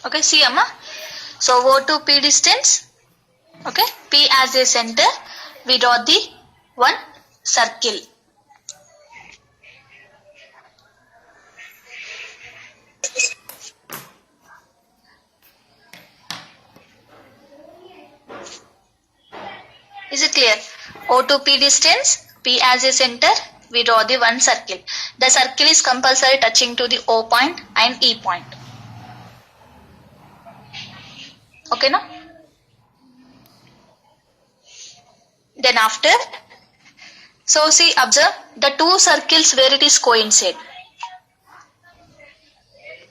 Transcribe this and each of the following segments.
Okay, see Amma. So O to P distance. Okay, P as a center, we draw the one circle. Is it clear? O to P distance, P as a center, we draw the one circle. The circle is compulsory touching to the O point and E point. Okay, no? Then after, so see, observe the two circles where it is coincide.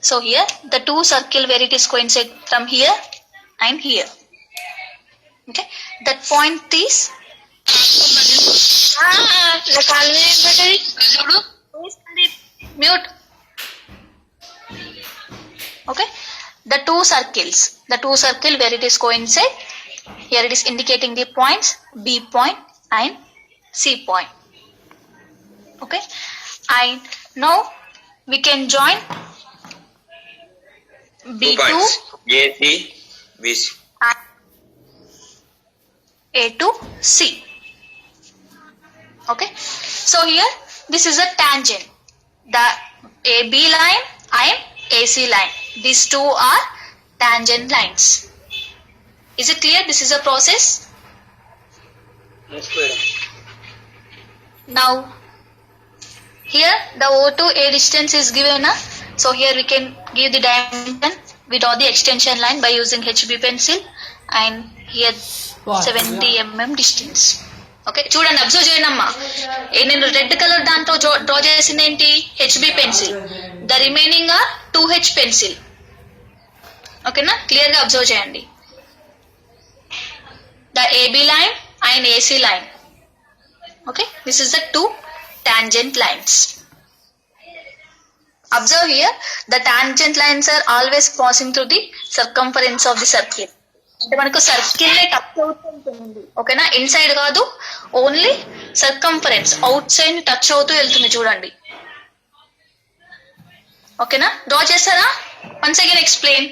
So here, the two circle where it is coincide from here and here. Okay, that point is mute. Okay, the two circles where it is coincide. Here it is indicating the points B point and C point. Okay, and now we can join B2 A, C, B, C. and A to C. Okay, so here this is a tangent. The AB line and AC line. These two are tangent lines. Is it clear? This is a process. Yes, madam. Now, here the O to A distance is given. So here we can give the dimension. We draw the extension line by using HB pencil, and here 70 mm distance. Okay, చూడండి observe చేయండి అమ్మా. నేను red colour దాంట్లో draw చేసింది ఏంటి? HB pencil. The remaining are 2H pencil. ఓకేనా, clear గా observe చేయండి. The AB line and AC line. Okay, this is the two tangent lines. Observe here, the tangent lines are always passing through the circumference of the circle. అంటే మనకు circle touch అవుతుంది. ఓకేనా, inside కాదు, only circumference out side touch అవుతూ వెళ్తుంది చూడండి. ఓకేనా, draw చేస్తారా? Once again explain.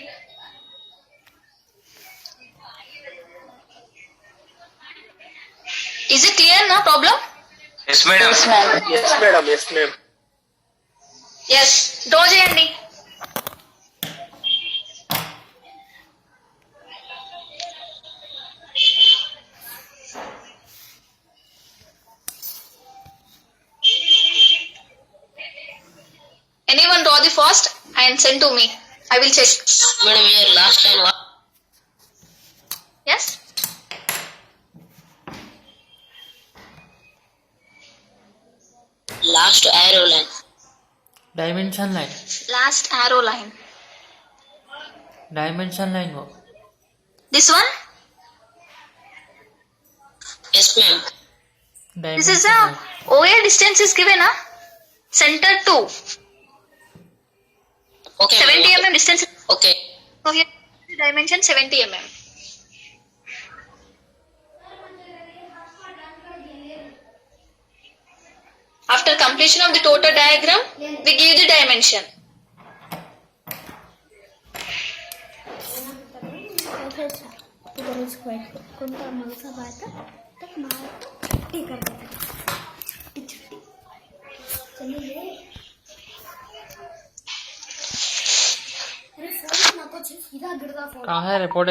Is it clear? No problem? Yes, madam. Yes, madam. Yes, ma'am. Yes, draw చేయండి. Anyone draw the first and send to me. I will check. Madam, here last time what? Yes? Last arrow line. Dimension line. Last arrow line. Dimension line wo. This one? Yes, ma'am. This is Dimension a line. OA distance is given, center 2. Okay. 70 ma'am. mm distance. Okay. So here dimension 70 mm. After completion of the total diagram, we give the dimension. कहाँ है report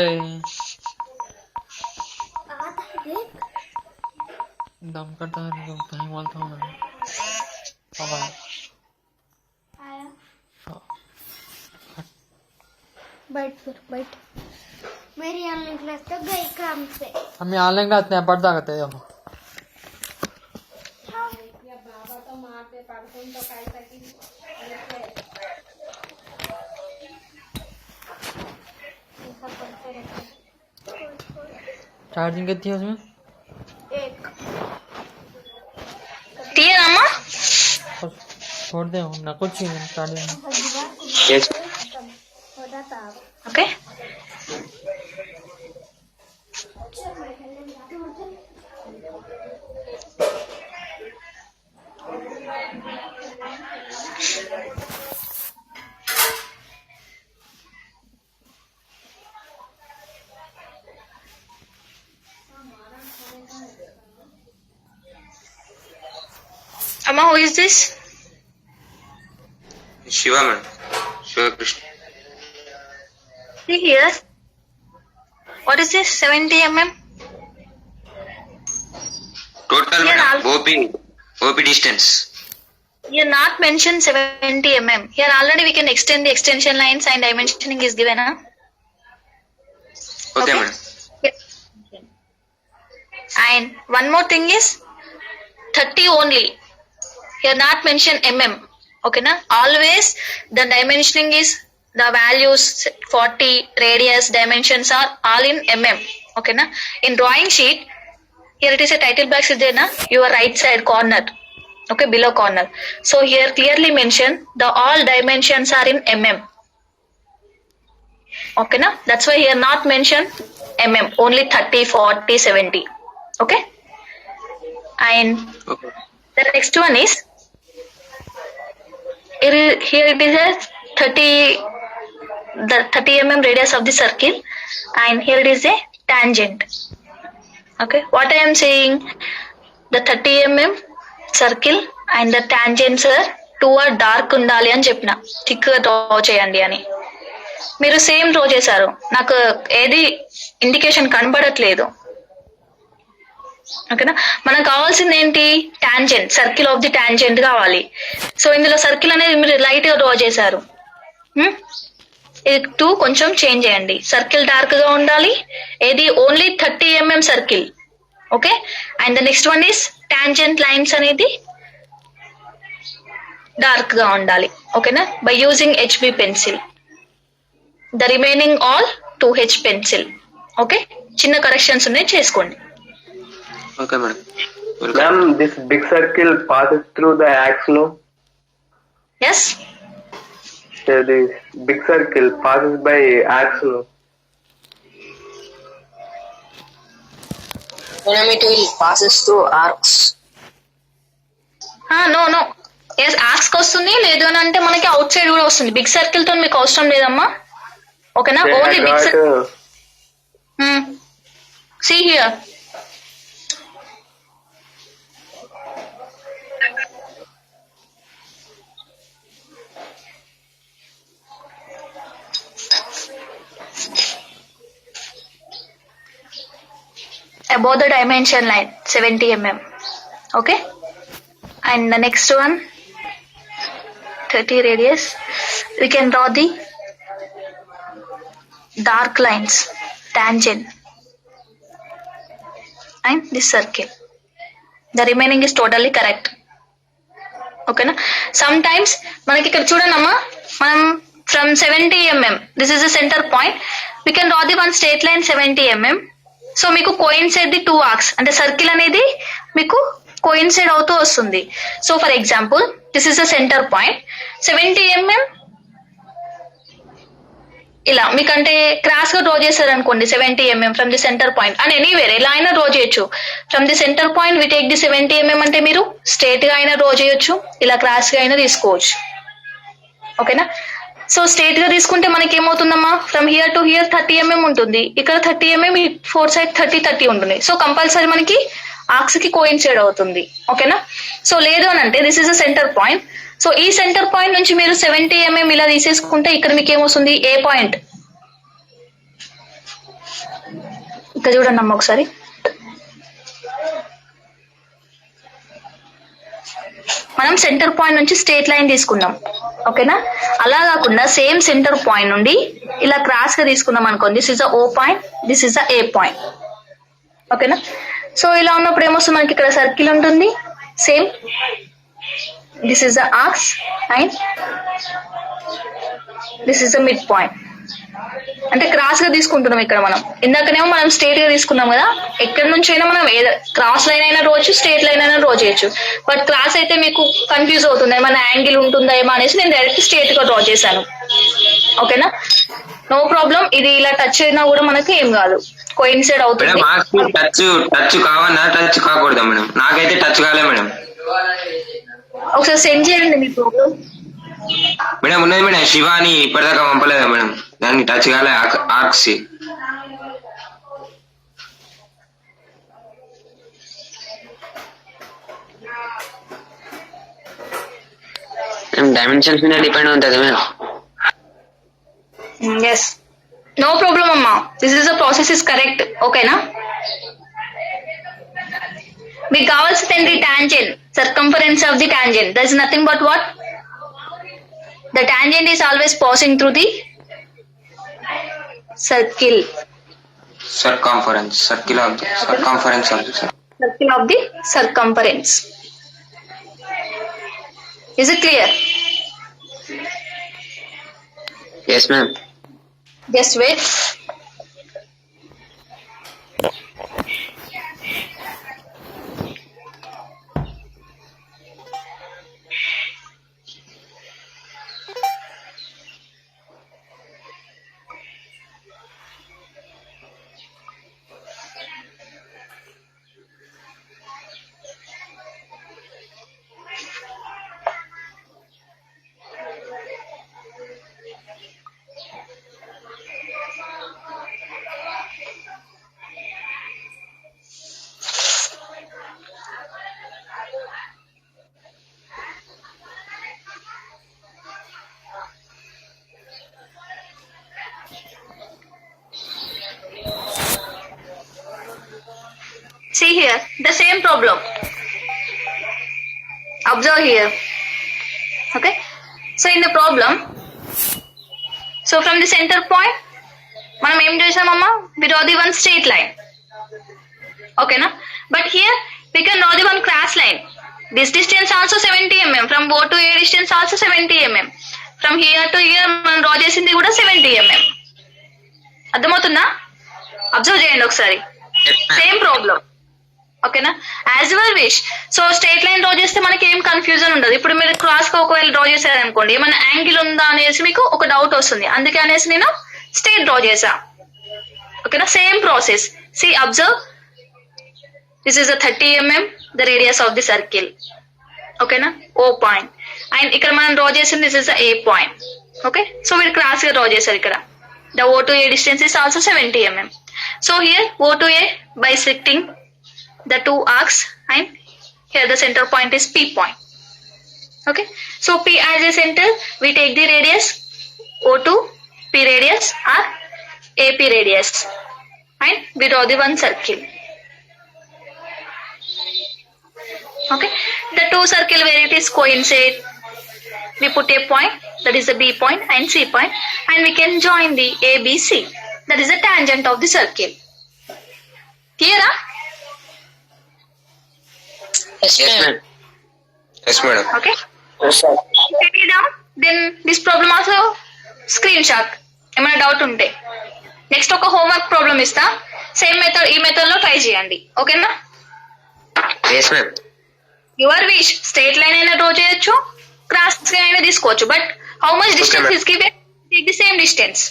दम करता है तो कहीं बोलता हूँ मैं पापा बैठ फिर बैठ। मेरी ऑनलाइन क्लास तो गई काम से। हम ऑनलाइन क्लास में पढ़ता करते हैं बाबा तो मारते पढ़ते तो काय सकी चार्जिंग कितनी है उसमें? एक Clear, Amma? छोड़ दे ना कुछ ही नहीं चार्जिंग Yes. होता था। Okay. Amma, who is this? Shiva madam. Shiva Krishna. See here. What is this? 70 mm. Total Yeah, madam. OP distance. Here not mentioned 70 mm. Here already we can extend the extension lines and dimensioning is given. Huh? Okay madam. Yes. And one more thing is 30 only. Here not mention mm. Okay na? Always the dimensioning is the values 40, radius, dimensions are all in mm. Okay na? In drawing sheet, here it is a title box is there na? Your right side corner. Okay, below corner. So here clearly mention the all dimensions are in mm. Okay na? That's why here not mention mm. Only 30, 40, 70. Okay? And Okay. the next one is here it is a 30 mm radius of the circle, and here it is a tangent. Okay, what I am saying, the 30 mm circle and the tangents are two are dark undali అని చెప్పిన, thick గా draw చేయండి అని. మీరు same draw చేశారు, నాకు ఏది indication కనబడట్లేదు. ఓకేనా, మనకు కావాల్సింది ఏంటి, tangent, circle of the tangent కావాలి. సో ఇందులో సర్కిల్ అనేది మీరు లైట్ గా డ్రా చేశారు. ఇది 2 కొంచెం చేంజ్ చేయండి, సర్కిల్ డార్క్ గా ఉండాలి. ఏది only 30 mm circle. Okay, and the next one is tangent lines అనేది డార్క్ గా ఉండాలి. ఓకేనా, by using HB pencil. The remaining all 2H pencil. Okay, చిన్న కరెక్షన్స్ ఉన్నాయి, చేసుకోండి. Okay madam. Ma'am, this big circle passes through the axe, no? Yes. So this big circle passes by axe, no? Madam, it will passes through arcs. No yes ఆక్స్కి వస్తుంది, లేదు అని అంటే మనకి out side కూడా వస్తుంది. బిగ్ సర్కిల్ తో మీకు అవసరం లేదమ్మా. ఓకేనా, Then only I big got, circle. See here, above the dimension line 70 mm. Okay, and the next one 30 radius. We can draw the dark lines, tangent, and this circle. The remaining is totally correct. Okay na? Sometimes మనకి ఇక్కడ చూడనమ్మా, మనం from 70 mm, this is the center point, we can draw the one straight line 70 mm. So మీకు coincide the 2 arcs, అంటే circle అనేది మీకు coincide అవుతూ వస్తుంది. So for example this is the centre point 70 mm. ఇలా మీకంటే క్రాస్ గా draw చేశారు అనుకోండి 70 mm from the centre point, and anywhere ఎలా అయినా డ్రా చేయొచ్చు. From the centre point we take the 70 mm అంటే మీరు స్ట్రేట్ గా అయినా డ్రా చేయొచ్చు, ఇలా క్రాస్ గా అయినా తీసుకోవచ్చు. ఓకేనా, సో స్ట్రేట్ గా తీసుకుంటే మనకి ఏమవుతుందమ్మా, from here to here 30 mm ఉంటుంది, ఇక్కడ 30 mm, 4 సైడ్ 30 ఉంటుంది. సో కంపల్సరీ మనకి ఆర్క్స్ కి కోయిన్సైడ్ అవుతుంది. ఓకేనా, సో లేదు అని అంటే this is a centre point. So ఈ సెంటర్ పాయింట్ నుంచి మీరు 70 mm ఇలా తీసేసుకుంటే ఇక్కడ మీకు ఏమొస్తుంది, ఏ పాయింట్. ఇక్కడ చూడండి అమ్మ ఒకసారి, మనం సెంటర్ పాయింట్ నుంచి స్ట్రేట్ లైన్ తీసుకున్నాం. ఓకేనా, అలా కాకుండా సేమ్ సెంటర్ పాయింట్ నుండి ఇలా క్రాస్ గా తీసుకున్నాం అనుకోండి, this is the O point, this is the A point. ఓకేనా, సో ఇలా ఉన్నప్పుడు ఏమొస్తుంది, మనకి ఇక్కడ సర్కిల్ ఉంటుంది, same this is the arcs and this is the mid point. అంటే క్రాస్ గా తీసుకుంటున్నాం ఇక్కడ మనం. ఇందాకనేమో మనం స్ట్రేట్ గా తీసుకున్నాం కదా, ఎక్కడి నుంచి అయినా మనం క్రాస్ లైన్ అయినా రోజు, స్ట్రేట్ లైన్ అయినా డ్రా చేయొచ్చు. బట్ క్రాస్ అయితే మీకు కన్ఫ్యూజ్ అవుతుంది, ఏమైనా యాంగిల్ ఉంటుందా ఏమో అనేసి నేను డైరెక్ట్ స్ట్రేట్ గా డ్రా చేశాను. ఓకేనా, నో ప్రాబ్లం. ఇది ఇలా టచ్ అయినా కూడా మనకి ఏం కాదు, కోయిన్సైడ్ అవుతుంది. టచ్ కావన్నా టచ్ కాకూడదా మేడం? నాకైతే టచ్ కాలే మేడం. ఒకసారి సెండ్ చేయండి మీ ప్రాబ్లం. మేడం ఉన్నది మేడం, శివాని ఇప్పటిదాకా పంపలేదా మేడం? దానికి టచ్ కాలే ఆర్క్స్. డైమెన్షన్స్ మీద డిపెండ్ ఉంటుంది madam. Yes. No problem, Amma. This is the process is correct. Okay, na? మీకు కావాల్సింది tangent, circumference of the tangent. That is nothing but what? The tangent is always passing through the circle. Circumference. Circle of the circumference of the circle. Circle of the circumference. Is it clear? Yes ma'am. Just wait. See here, the same problem. Observe here. Okay. So in the problem, so from the center point, మనం ఏం చేసామమ్మా? We draw the one straight line. Okay, na? But here we can draw the one cross line. This distance also 70 mm. From O to A distance also 70 mm. From here to here మనం draw చేసింది కూడా 70 mm. అర్థమవుతుందా? Observe చేయండి ఒకసారి. Same problem. ఓకేనా? As your wish. So straight line draw చేస్తే మనకి ఏం కన్ఫ్యూజన్ ఉండదు. ఇప్పుడు మీరు క్రాస్ గా ఒకవేళ డ్రా చేశారనుకోండి, ఏమైనా యాంగిల్ ఉందా అనేసి మీకు ఒక డౌట్ వస్తుంది. అందుకే అనేసి నేను స్ట్రైట్ డ్రా చేసా. ఓకేనా? Same process. See observe, this is the 30 mm the radius of the circle. ఓకేనా? O point. అండ్ ఇక్కడ మనం డ్రా చేసింది this is the A point. Okay, so మీరు క్రాస్ గా డ్రా చేశారు ఇక్కడ. The O to A distance is also 70 mm. So here O to A bisecting the two arcs, and here the center point is P point. Okay, so P as a center, we take the radius O2, P radius or AP radius, and we draw the one circle. Okay, the two circle where it is coincide, we put a point, that is the B point and C point, and we can join the ABC, that is the tangent of the circle. Clear? Yes ma'am. Yes, madam. Okay. Take it down. Then this problem also screenshot. ఏమైనా doubt ఉంటే next ఒక homework problem ఇస్తా. Same method, ఈ method లో try చేయండి. ఓకేనా? Yes ma'am. Your wish. Straight line అయినా draw చేయొచ్చు, క్రాస్ అయినా తీసుకోవచ్చు. But how much distance ma'am. Is given? Take the same distance.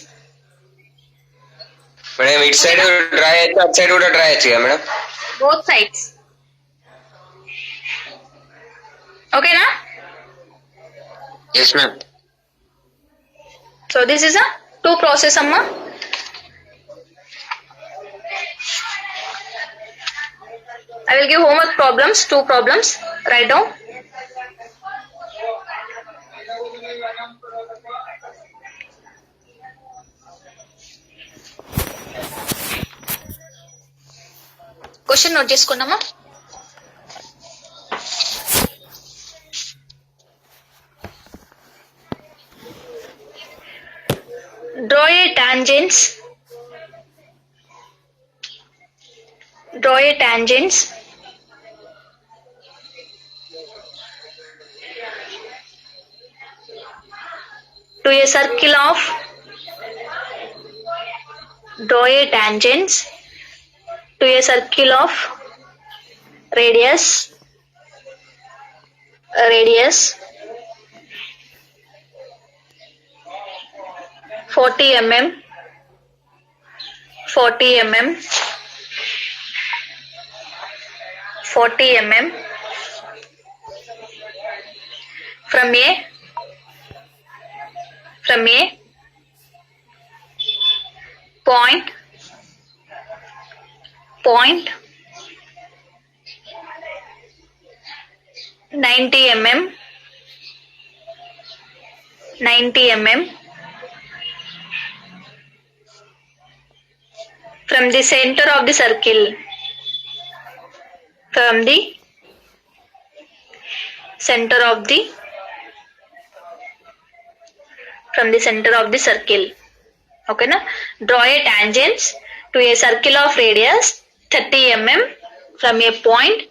Madam ఇటు సైడ్ డ్రా చేయొచ్చు, అటు సైడ్ కూడా డ్రా చేయొచ్చు కదా మేడం? Both sides. ఓకేనా? Yes ma'am. So this is a two process అమ్మా. I will give homework problems, two problems. Write down. Question note చేసుకున్నామా? Draw a tangents. Draw a tangents to a circle of. Draw a tangents to a circle of radius 40 mm, 40 mm, 40 mm from A point 90 mm 90 mm from the center of the circle. From the center of the circle. Okay na? Draw a tangent to a circle of radius 30 mm from a point,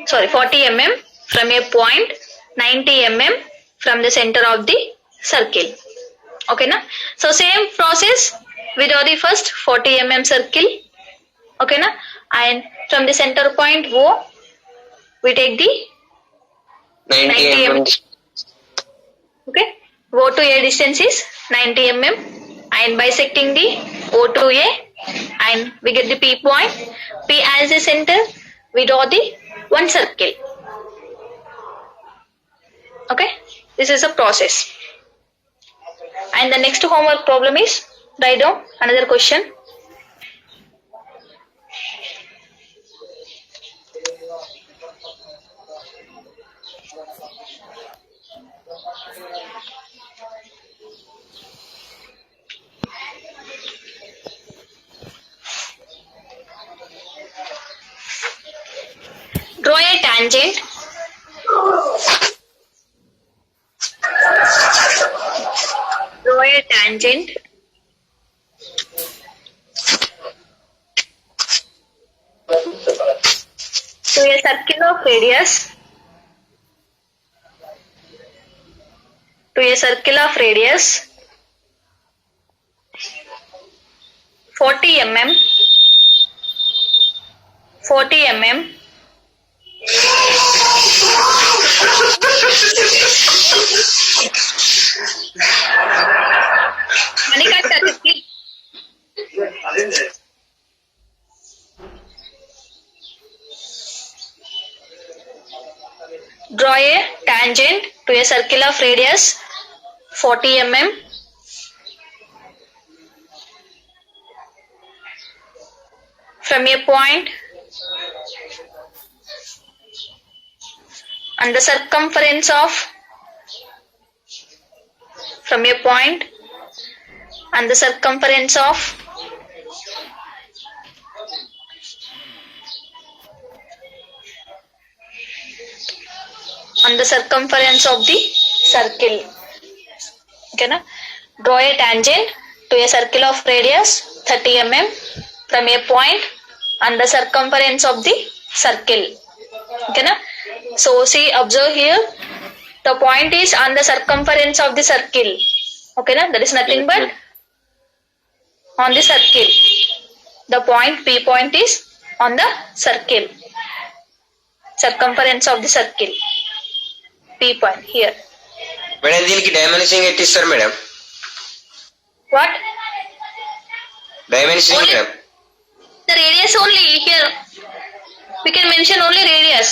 40 mm from a point, 90 mm from the center of the circle. Okay na? So same process, we draw the first 40 mm circle. Okay na? And from the center point O, we take the 90 90 mm. okay, O to A distance is 90 mm and bisecting the O to A and we get the P point. P as the center, we draw the one circle. Okay, this is a process. And the next homework problem is write down another question. Draw a tangent to a circle of radius 40 mm Manikanta, please. Draw a tangent to a circle of radius 40 mm from a point and the circumference of the circle. Okay na? Draw a tangent to a circle of radius 30 mm from a point and the circumference of the circle. Okay na? So see, observe here, the point is on the circumference of the circle. Okay na? That is nothing but on the circle. The point P point is on the circle. Circumference of the circle. P point here. Madam దీనికి dimension at ఇస్తారు madam? What? Dimension madam The radius only here. We can mention only radius.